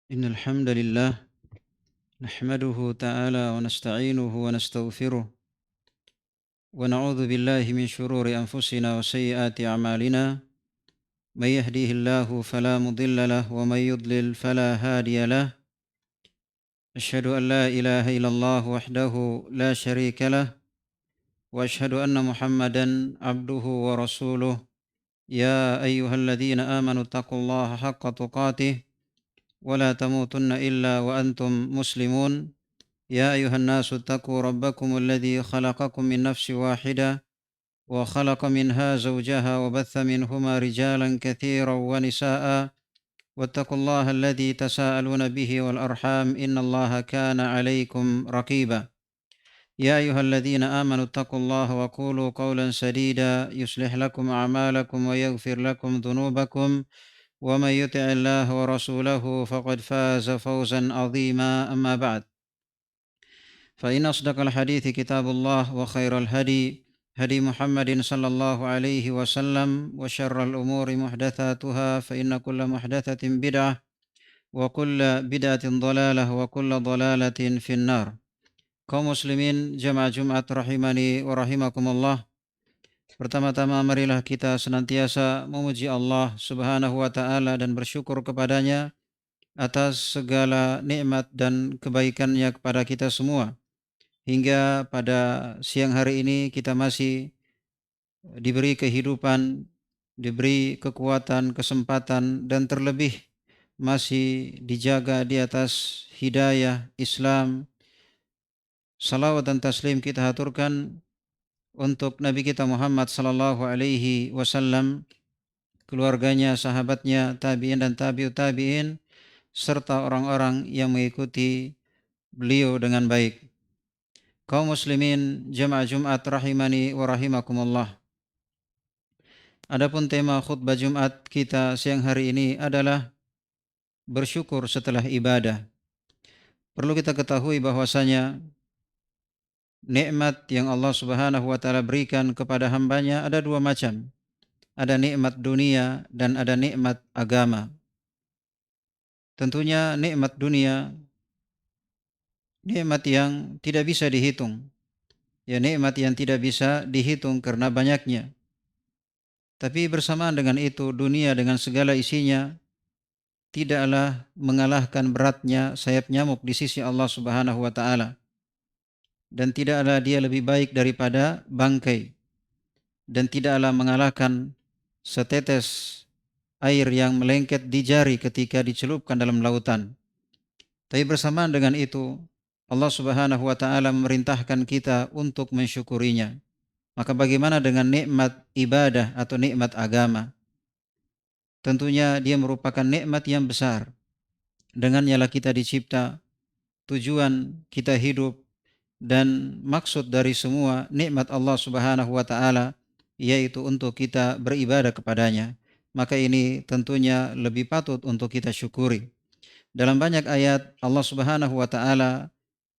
إن الحمد لله نحمده تعالى ونستعينه ونستغفره ونعوذ بالله من شرور أنفسنا وسيئات أعمالنا. من يهديه الله فلا مضل له ومن يضلل فلا هادي له. أشهد أن لا إله إلا الله وحده لا شريك له وأشهد أن محمدا عبده ورسوله. يا أيها الذين آمنوا اتقوا الله حق تقاته ولا تموتن إلا وأنتم مسلمون. يا أيها الناس اتقوا ربكم الذي خلقكم من نفس واحدة وخلق منها زوجها وبث منهما رجالا كثيرا ونساء واتقوا الله الذي تساءلون به والأرحام إن الله كان عليكم رقيبا. يا أيها الذين آمنوا اتقوا الله وقولوا قولا سديدا يصلح لكم أعمالكم ويغفر لكم ذنوبكم ومن يطع الله ورسوله فقد فاز فوزا عظيما. أما بعد، فإن أصدق الحديث كتاب الله وخير الهدي هدي محمد صلى الله عليه وسلم وشر الأمور محدثاتها فإن كل محدثة بدعة وكل بدعة ضلالة وكل ضلالة في النار. Kaum muslimin jamaah Jumat rahimani wa rahimakumullah. Pertama-tama marilah kita senantiasa memuji Allah Subhanahu wa taala dan bersyukur kepadanya atas segala nikmat dan kebaikannya kepada kita semua. Hingga pada siang hari ini kita masih diberi kehidupan, diberi kekuatan, kesempatan, dan terlebih masih dijaga di atas hidayah Islam. Salawat dan taslim kita haturkan untuk Nabi kita Muhammad sallallahu alaihi wasallam, keluarganya, sahabatnya, tabi'in dan tabi'ut tabi'in, serta orang-orang yang mengikuti beliau dengan baik. Kaum muslimin jamaah Jumat rahimani wa rahimakumullah. Adapun tema khutbah Jumat kita siang hari ini adalah bersyukur setelah ibadah. Perlu kita ketahui bahwasanya nikmat yang Allah Subhanahu wa taala berikan kepada hambanya ada dua macam. Ada nikmat dunia dan ada nikmat agama. Tentunya nikmat dunia, nikmat yang tidak bisa dihitung. Ya, nikmat yang tidak bisa dihitung karena banyaknya. Tapi bersamaan dengan itu, dunia dengan segala isinya tidaklah mengalahkan beratnya sayap nyamuk di sisi Allah Subhanahu wa taala. Dan tidaklah dia lebih baik daripada bangkai. Dan tidaklah mengalahkan setetes air yang melengket di jari ketika dicelupkan dalam lautan. Tapi bersamaan dengan itu, Allah Subhanahu wa taala memerintahkan kita untuk mensyukurinya. Maka bagaimana dengan nikmat ibadah atau nikmat agama? Tentunya dia merupakan nikmat yang besar. Dengannya lah kita dicipta, tujuan kita hidup, dan maksud dari semua nikmat Allah Subhanahu wa taala yaitu untuk kita beribadah kepadanya. Maka ini tentunya lebih patut untuk kita syukuri. Dalam banyak ayat Allah Subhanahu wa taala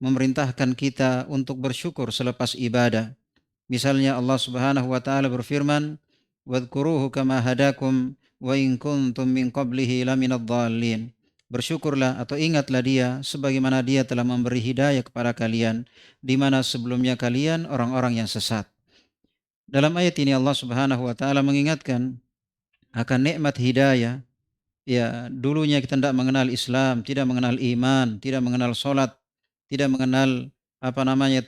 memerintahkan kita untuk bersyukur selepas ibadah. Misalnya Allah Subhanahu wa taala berfirman, "Wadhkuruhu kama hadakum wa in kuntum min qablihi laminadh dhallin." Bersyukurlah atau ingatlah dia sebagaimana dia telah memberi hidayah kepada kalian di mana sebelumnya kalian orang-orang yang sesat. Dalam ayat ini Allah Subhanahu wa taala mengingatkan akan nikmat hidayah. Ya, dulunya kita tidak mengenal Islam, tidak mengenal iman, tidak mengenal salat, tidak mengenal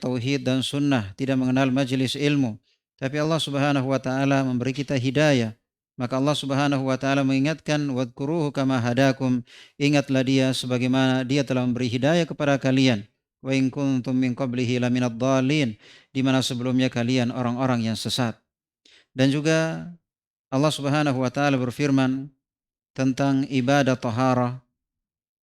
tauhid dan sunnah, tidak mengenal majelis ilmu. Tapi Allah Subhanahu wa taala memberi kita hidayah. Maka Allah Subhanahu wa taala mengingatkan, wadhkuruhu kama hadakum, ingatlah dia sebagaimana dia telah memberi hidayah kepada kalian. Wa in kuntum min qablihi laminadh dhallin, di mana sebelumnya kalian orang-orang yang sesat. Dan juga Allah Subhanahu wa taala berfirman tentang ibadah taharah,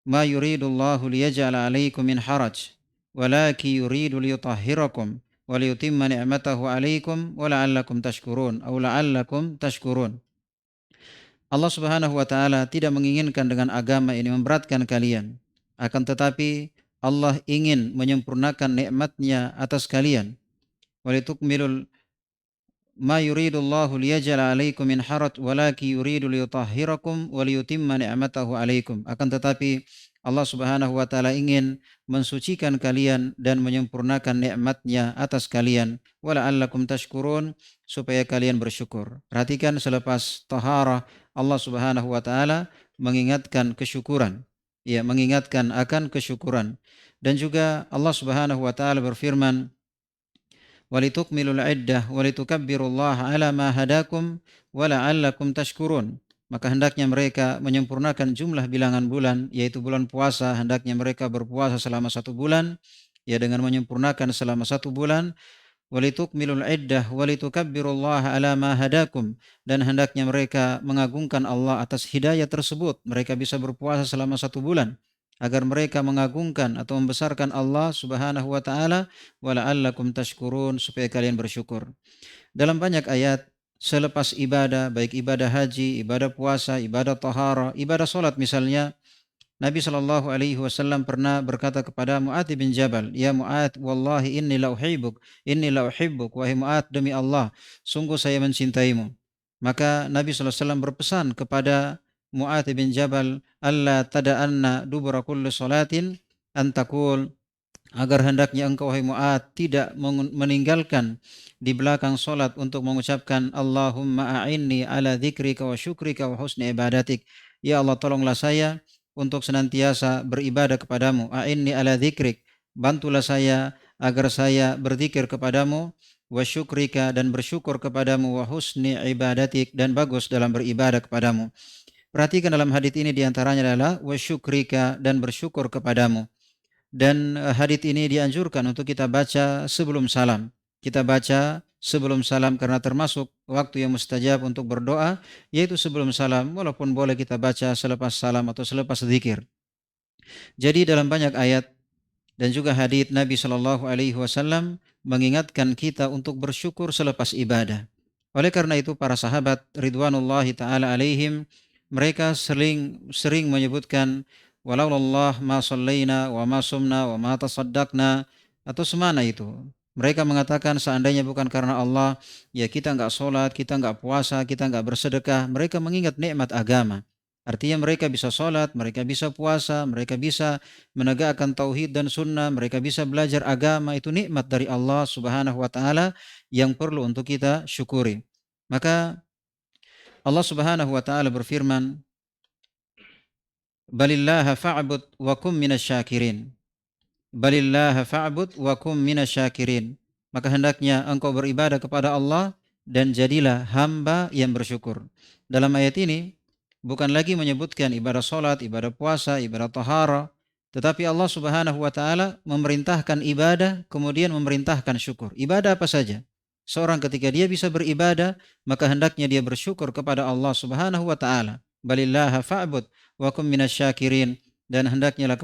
ma yuridullahu liyaj'ala 'alaikum min haraj walaki yuridu liyutahhirakum wa liyutimma ni'matahu 'alaikum wa la'allakum tashkurun atau la'allakum tashkurun. Allah Subhanahu wa taala tidak menginginkan dengan agama ini memberatkan kalian, akan tetapi Allah ingin menyempurnakan nikmat-Nya atas kalian. Walitukmilul ma yuridullahu liyaj'ala 'alaikum min haraj walaki yuridu liyutahhirakum wa liyutimma ni'matahu 'alaikum. Akan tetapi Allah Subhanahu wa taala ingin mensucikan kalian dan menyempurnakan nikmat-Nya atas kalian, wala'allakum tashkurun, supaya kalian bersyukur. Perhatikan selepas taharah Allah Subhanahu wa taala mengingatkan kesyukuran. Ya, mengingatkan akan kesyukuran. Dan juga Allah Subhanahu wa taala berfirman, walitukmilul iddah walitukabbirullaha ala ma hadakum wala'allakum tashkurun. Maka hendaknya mereka menyempurnakan jumlah bilangan bulan, yaitu bulan puasa. Hendaknya mereka berpuasa selama 1 bulan, ya, dengan menyempurnakan selama 1 bulan. Walitukmilul iddah walitukabbirullaha ala ma hadakum, dan hendaknya mereka mengagungkan Allah atas hidayah tersebut. Mereka bisa berpuasa selama 1 bulan agar mereka mengagungkan atau membesarkan Allah Subhanahu wa taala, wala'allakum tashkurun, supaya kalian bersyukur. Dalam banyak ayat selepas ibadah, baik ibadah haji, ibadah puasa, ibadah taharah, ibadah salat misalnya, Nabi Shallallahu Alaihi Wasallam pernah berkata kepada Mu'adz bin Jabal, ya Mu'adz, wallahi inni la uhibbuk, wahai Mu'adz, demi Allah, sungguh saya mencintaimu. Maka Nabi Sallallahu Alaihi Wasallam berpesan kepada Mu'adz bin Jabal, alla tada'anna dubura kulli salatin antakul, agar hendaknya engkau, wahai Mu'adz, tidak meninggalkan di belakang solat untuk mengucapkan Allahumma a'inni ala dzikrika wa syukrika wa husni ibadatik. Ya Allah, tolonglah saya untuk senantiasa beribadah kepadamu. A'inni ala dzikrik, bantulah saya agar saya berzikir kepadamu, wa syukrika, dan bersyukur kepadamu, wa husni ibadatik, dan bagus dalam beribadah kepadamu. Perhatikan dalam hadits ini diantaranya adalah wa syukrika, dan bersyukur kepadamu. Dan hadits ini dianjurkan untuk kita baca sebelum salam. Kita baca sebelum salam karena termasuk waktu yang mustajab untuk berdoa, yaitu sebelum salam, walaupun boleh kita baca selepas salam atau selepas zikir. Jadi dalam banyak ayat dan juga hadits Nabi Shallallahu Alaihi Wasallam mengingatkan kita untuk bersyukur selepas ibadah. Oleh karena itu para sahabat ridwanullahi taala alaihim, mereka sering menyebutkan walaulallah ma sallaina wa ma sumna wa ma tasaddaqna, atau semana itu. Mereka mengatakan seandainya bukan karena Allah, ya kita enggak sholat, kita enggak puasa, kita enggak bersedekah. Mereka mengingat nikmat agama. Artinya mereka bisa sholat, mereka bisa puasa, mereka bisa menegakkan tauhid dan sunnah, mereka bisa belajar agama. Itu nikmat dari Allah Subhanahu wa taala yang perlu untuk kita syukuri. Maka Allah Subhanahu wa taala berfirman, balillaha fa'bud wa kum minasyakirin. Balillaha fa'bud wa kum minasyakirin. Maka hendaknya engkau beribadah kepada Allah dan jadilah hamba yang bersyukur. Dalam ayat ini bukan lagi menyebutkan ibadah salat, ibadah puasa, ibadah tahara, tetapi Allah Subhanahu wa taala memerintahkan ibadah, kemudian memerintahkan syukur. Ibadah apa saja? Seorang ketika dia bisa beribadah, maka hendaknya dia bersyukur kepada Allah Subhanahu wa taala. Balillaha fa'bud wa kum minasyakirin, dan hendaknyalah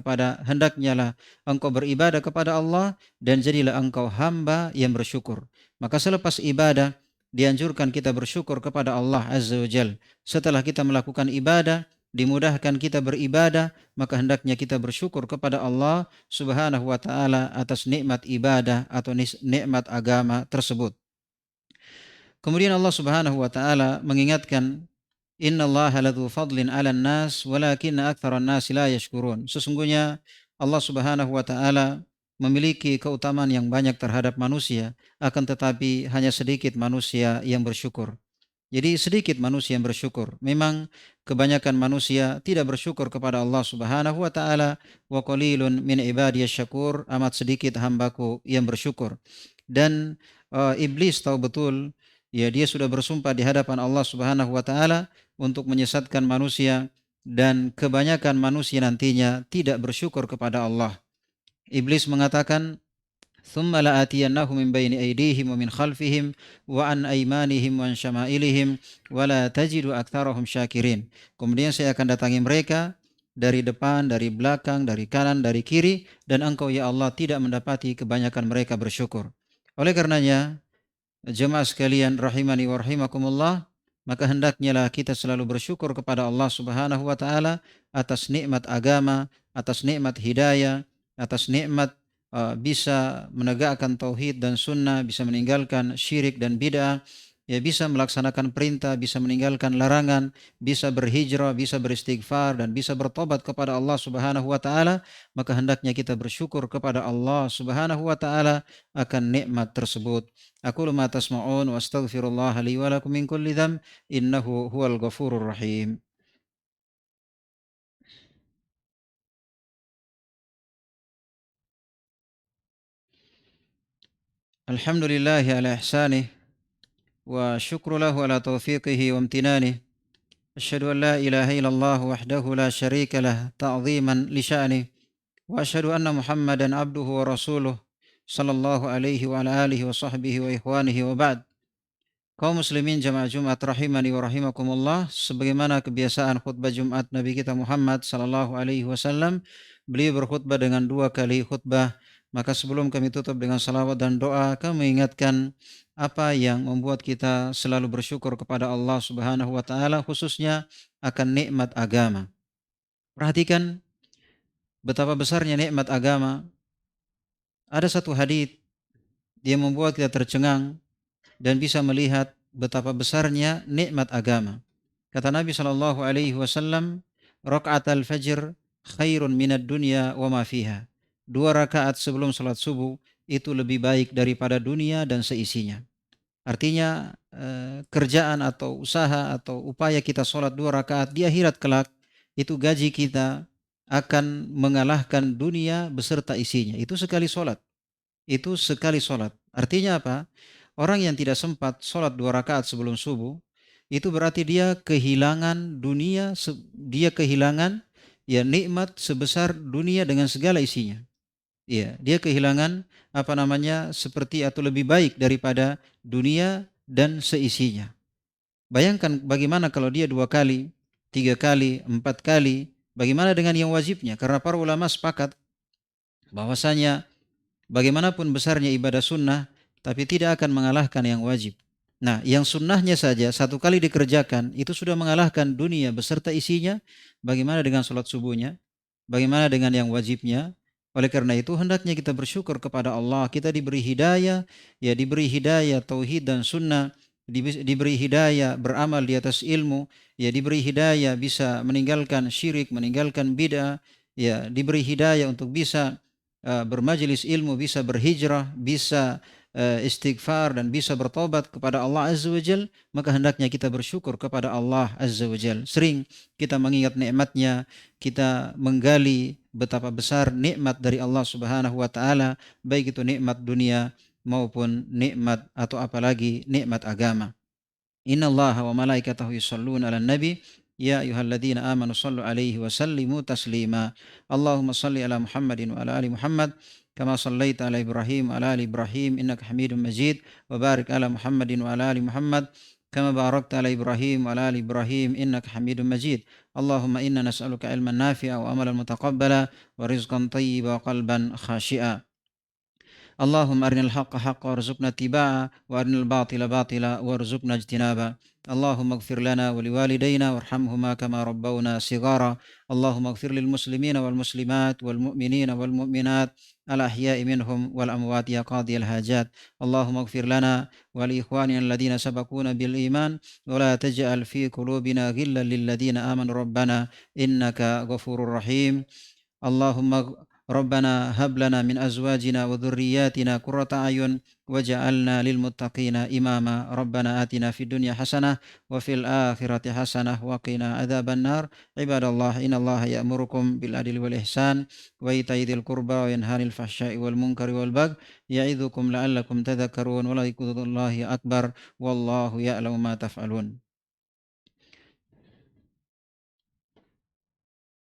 engkau beribadah kepada Allah dan jadilah engkau hamba yang bersyukur. Maka selepas ibadah dianjurkan kita bersyukur kepada Allah Azza wa Jal. Setelah kita melakukan ibadah, dimudahkan kita beribadah, maka hendaknya kita bersyukur kepada Allah Subhanahu wa taala atas nikmat ibadah atau nikmat agama tersebut. Kemudian Allah Subhanahu wa taala mengingatkan, innallaha ladzu fadlin 'alan nas walakinna aktsaran nasi la yashkurun. Sesungguhnya Allah Subhanahu wa taala memiliki keutamaan yang banyak terhadap manusia, akan tetapi hanya sedikit manusia yang bersyukur. Jadi sedikit manusia yang bersyukur. Memang kebanyakan manusia tidak bersyukur kepada Allah Subhanahu wa taala. Wa qalilun min ibadiyasy syakur, amat sedikit hambaku yang bersyukur. Dan iblis tahu betul, ya, dia sudah bersumpah di hadapan Allah Subhanahu wa taala untuk menyesatkan manusia, dan kebanyakan manusia nantinya tidak bersyukur kepada Allah. Iblis mengatakan, thumma la'atiyannahum min baini aydihim wa min khalfihim wa an aymanihim wa an syama'ilihim wa la tajidu aktsarahum syakirin. Kemudian saya akan datangi mereka dari depan, dari belakang, dari kanan, dari kiri, dan engkau ya Allah tidak mendapati kebanyakan mereka bersyukur. Oleh karenanya, jemaah sekalian rahimani wa rahimakumullah, maka hendaknya lah kita selalu bersyukur kepada Allah Subhanahu wa taala atas nikmat agama, atas nikmat hidayah, atas nikmat bisa menegakkan tauhid dan sunnah, bisa meninggalkan syirik dan bid'ah, ya bisa melaksanakan perintah, bisa meninggalkan larangan, bisa berhijrah, bisa beristighfar, dan bisa bertobat kepada Allah Subhanahu wa taala, maka hendaknya kita bersyukur kepada Allah Subhanahu wa taala akan nikmat tersebut. Aqulu ma tasma'un wa astaghfirullah li wa lakum min kulli dzamb innahu huwal ghafurur rahim. Alhamdulillahi ala ihsanih wa syukru lahu ala taufiqihi wa amtinanih. Asyhadu an la ilaha illallah wahdahu la syarika lah ta'ziman li sya'nih. Wa asyhadu anna Muhammadan abduhu wa rasuluh sallallahu alaihi wa ala alihi wa sahbihi wa ikhwanihi wa ba'd. Kaum muslimin jamaah Jumat rahimani wa rahimakumullah, sebagaimana kebiasaan khutbah Jumat Nabi kita Muhammad sallallahu alaihi wasallam, beliau berkhutbah dengan 2 kali khutbah. Maka sebelum kami tutup dengan salawat dan doa, kami mengingatkan apa yang membuat kita selalu bersyukur kepada Allah Subhanahu wa taala, khususnya akan nikmat agama. Perhatikan betapa besarnya nikmat agama. Ada satu hadits yang membuat kita tercengang dan bisa melihat betapa besarnya nikmat agama. Kata Nabi sallallahu alaihi wasallam, "Rakaat al-fajr khairun minad dunya wa ma fiha." 2 rakaat sebelum salat subuh itu lebih baik daripada dunia dan seisinya. Artinya kerjaan atau usaha atau upaya kita salat 2 rakaat di akhirat kelak, itu gaji kita akan mengalahkan dunia beserta isinya. Itu sekali salat. Itu sekali salat. Artinya apa? Orang yang tidak sempat sholat 2 rakaat sebelum subuh, itu berarti dia kehilangan dunia, dia kehilangan ya nikmat sebesar dunia dengan segala isinya. Iya, dia kehilangan apa namanya seperti atau lebih baik daripada dunia dan seisinya. Bayangkan bagaimana kalau dia 2 kali, 3 kali, 4 kali, bagaimana dengan yang wajibnya? Karena para ulama sepakat bahwasanya bagaimanapun besarnya ibadah sunnah, tapi tidak akan mengalahkan yang wajib. Nah, yang sunnahnya saja 1 kali dikerjakan, itu sudah mengalahkan dunia beserta isinya. Bagaimana dengan sholat subuhnya? Bagaimana dengan yang wajibnya? Oleh karena itu, hendaknya kita bersyukur kepada Allah. Kita diberi hidayah, ya diberi hidayah tauhid dan sunnah, diberi hidayah beramal di atas ilmu, ya diberi hidayah bisa meninggalkan syirik, meninggalkan bid'ah, ya diberi hidayah untuk bisa bermajelis ilmu, bisa berhijrah, bisa istighfar dan bisa bertobat kepada Allah Azza wa Jal, maka hendaknya kita bersyukur kepada Allah Azza wa Jal. Sering kita mengingat nikmatnya, kita menggali betapa besar nikmat dari Allah Subhanahu wa taala, baik itu nikmat dunia maupun nikmat atau apalagi nikmat agama. Innallaha wa malaikatahu yusholluna 'alan nabi ya ayyuhalladzina amanu shallu 'alaihi wa sallimu taslima. Allahumma shalli 'ala Muhammadin wa 'ala ali Muhammad kama shallaita 'ala Ibrahim wa 'ala ali Ibrahim innaka Hamidum Majid wa barik 'ala Muhammadin wa 'ala ali Muhammad kama barakta 'ala Ibrahim wa 'ala ali Ibrahim innaka Hamidum Majid. Allahumma inna nas'aluka 'ilman nafi'a wa amalan mutaqabbala wa rizqan thayyiban wa qalban khashi'a. اللهم أرنا الحق حقا وارزقنا اتباعه وأرنا الباطل باطلا وارزقنا اجتنابه. اللهم اغفر لنا ولوالدينا وارحمهما كما ربونا صغارا. اللهم اغفر للمسلمين والمسلمات والمؤمنين والمؤمنات الأحياء منهم والأموات يا قاضي الحاجات. اللهم اغفر لنا ولإخواننا الذين سبقونا بالإيمان ولا تجعل في قلوبنا غلا للذين آمنوا ربنا إنك غفور رحيم. اللهم ربنا هب لنا من أزواجنا وذرياتنا قرة أعين وجعلنا للمتقين إماما. ربنا آتنا في الدنيا حسنة وفي الآخرة حسنة وقنا عذاب النار. عباد الله إن الله يأمركم بالعدل والإحسان وإيتاء ذي القربى وينهى عن الفحشاء والمنكر والبغي يعظكم لعلكم تذكرون ولذكر الله أكبر والله يعلم ما تفعلون.